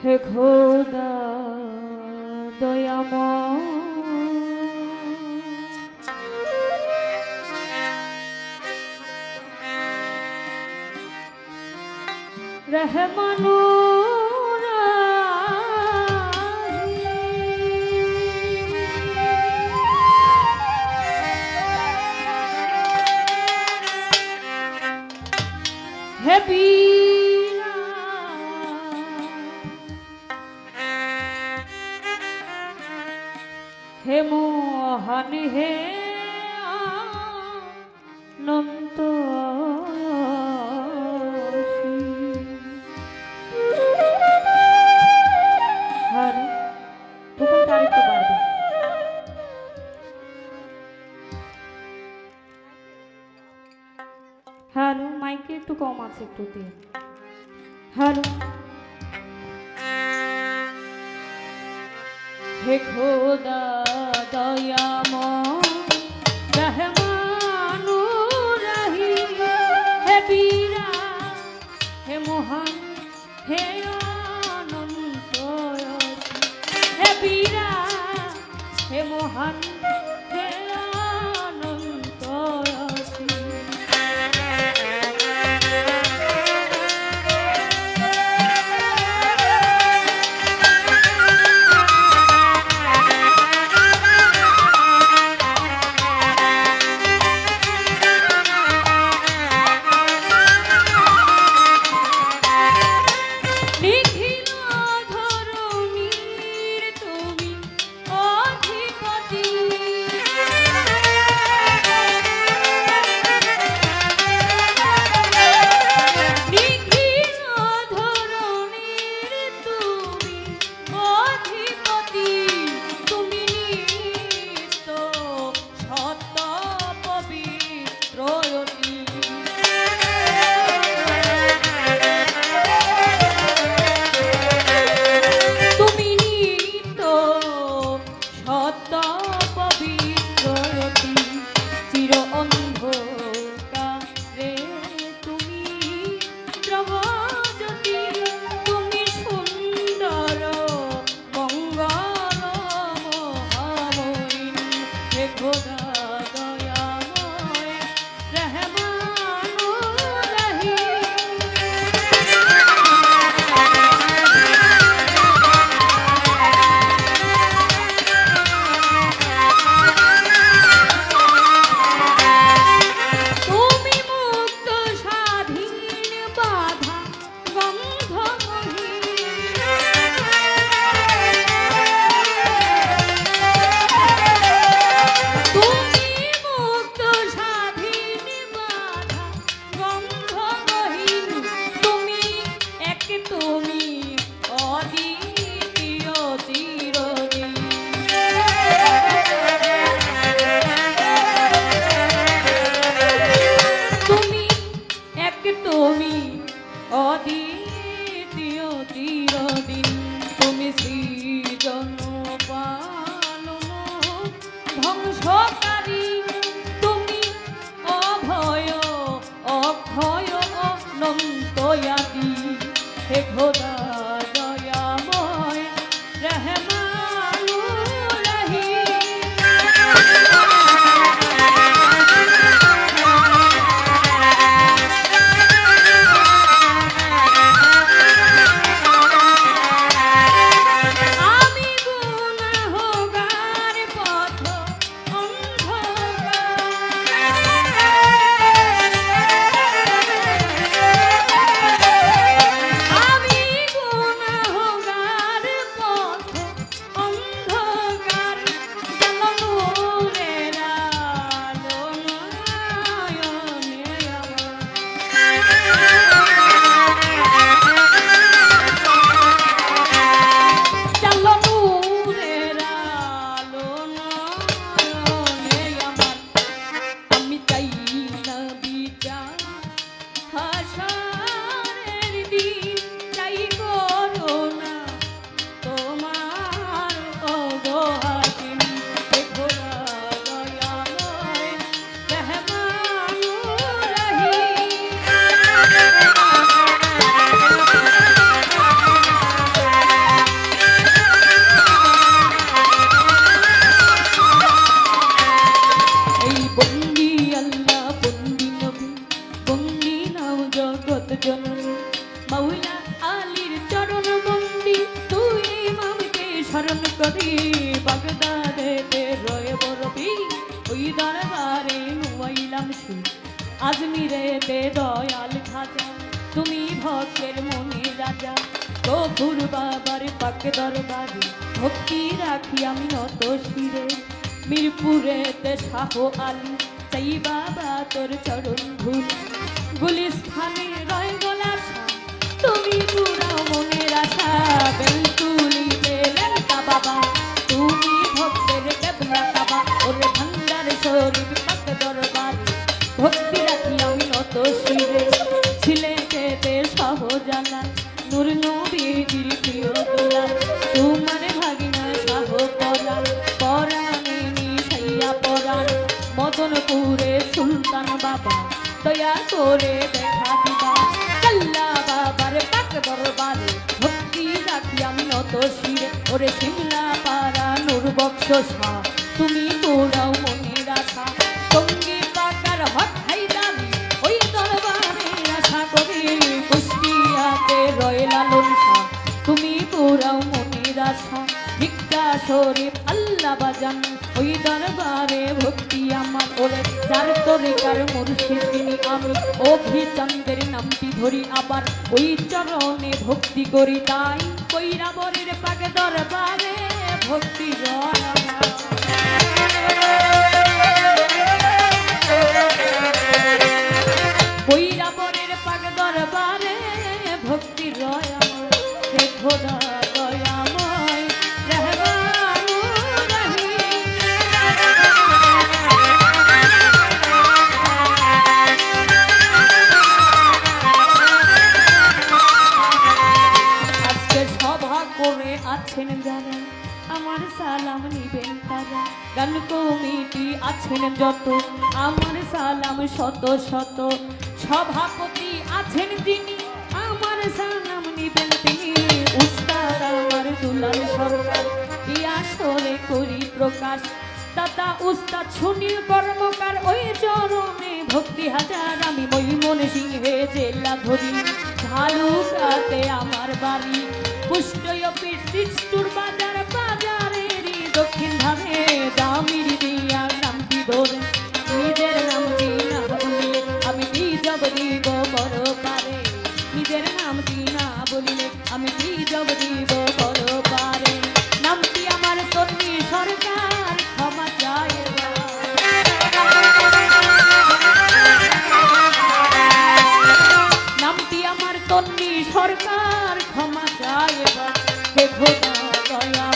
হে খোদা দয়াময় রহমানুর হে বীরা হে মোহন হে অনন্ত হ্যালো মাইকে একটু কম আছে একটু দিন হ্যালো হে খোদা দয়াময় রহমানুর রহিম হে বীরা হে মহান হে অনন্ত হে বীরা হে মহান হে অনন্ত ধ্বংসকারী তুমি অভয় অক্ষয় অনন্তয়াদি হে খোদা দয়াময় রহমানুর রহিম মাওলা আলীর চরণ বন্দি তুই ইমামকে স্মরণ করি বাগদাদেতে রয়ে বরবি ওই দরবারে নুয়াইলাম সুর আজমিরেতে দয়াল খাজা তুমি ভক্তের মনে রাজা গফুর বাবার পাক দরবারে ভক্তি রাখি আমি নত শিরে মিরপুরেতে শাহ আলী চাই বাবা তোর চরণ ধুল গুলিস্থানে রয় গোলাছা তুমি পুরাও মনের আশা বেলতুলিতে লেখা বাবা তুমি ভক্তের দেবনা কাবা ওরে ভান্ডার শরীফ পাক দরবারে ভক্তি রাখি আমি নত শিরে সিলেটেতে শাহজালাল নূর নবীর প্রিয় দুলাল তোমার ভাগিনা শাহ পরাণ পরাণে মিশাইয়া পরাণ মদনপুরে সুলতান বাবা দয়া করে দেখা দিবা কাল্লা বাবার পাক দরবারে ভক্তি রাখি আমি নত শিরে ওরে শিমলা পাড়া নূর বক্স শাহ তুমি তোরাও মনের আশা সঙ্গী পাকার হট হাইদারি ওই দরবারে আশা করি কুষ্টিয়াতে রয় লালন শাহ তুমি পুরাও মনের আশা ভিক্ষা শরীফ আল্লাহ বাজান ওই দরবারে ভক্তি আমার ওরে যার তরিকার মুর্শিদ তিনি আমি অভিচন্দ্রের নামটি ধরি আবার ওই চরণে ভক্তি করি তাই কৈরাবরের পাক দরবারে ভক্তি রয় আমার কৈরাবরের পাক দরবারে ভক্তি রয় আমার হে খোদা দয়াময় রহমানুর রহিম আজকে সভা করে আছেন যারা আমার সালাম নিবেন তারা গান কমিটি আছেন যত আমার সালাম শত শত সভাপতি আছেন যিনি আমার সালাম নিবেন তিনি উস্তাদ আমার দুলাল সরকার ইয়াসরে করি প্রকাশ দাদা উস্তাদ সুনীল কর্মকার ওই চরণে ভক্তি হাজার আমি মৈমন সিংহে জেলা ধরি ঝালুকাতে আমার বাড়ি পুষ্টয়পীঠ সিস্টুর বাজার বাজারেরই দক্ষিণ ধারে দামির দিয়া নামটি ধরে নিজের নামটি না বলিলে আমি জব দিব বড় পারে নিজের নামটি না বলিলে আমি জব দিব বড় পারে নামটি আমার তন্নি সরকার ক্ষমা চায় নামটি আমার তন্নি সরকার ক্ষমা চায় হে খোদা দয়া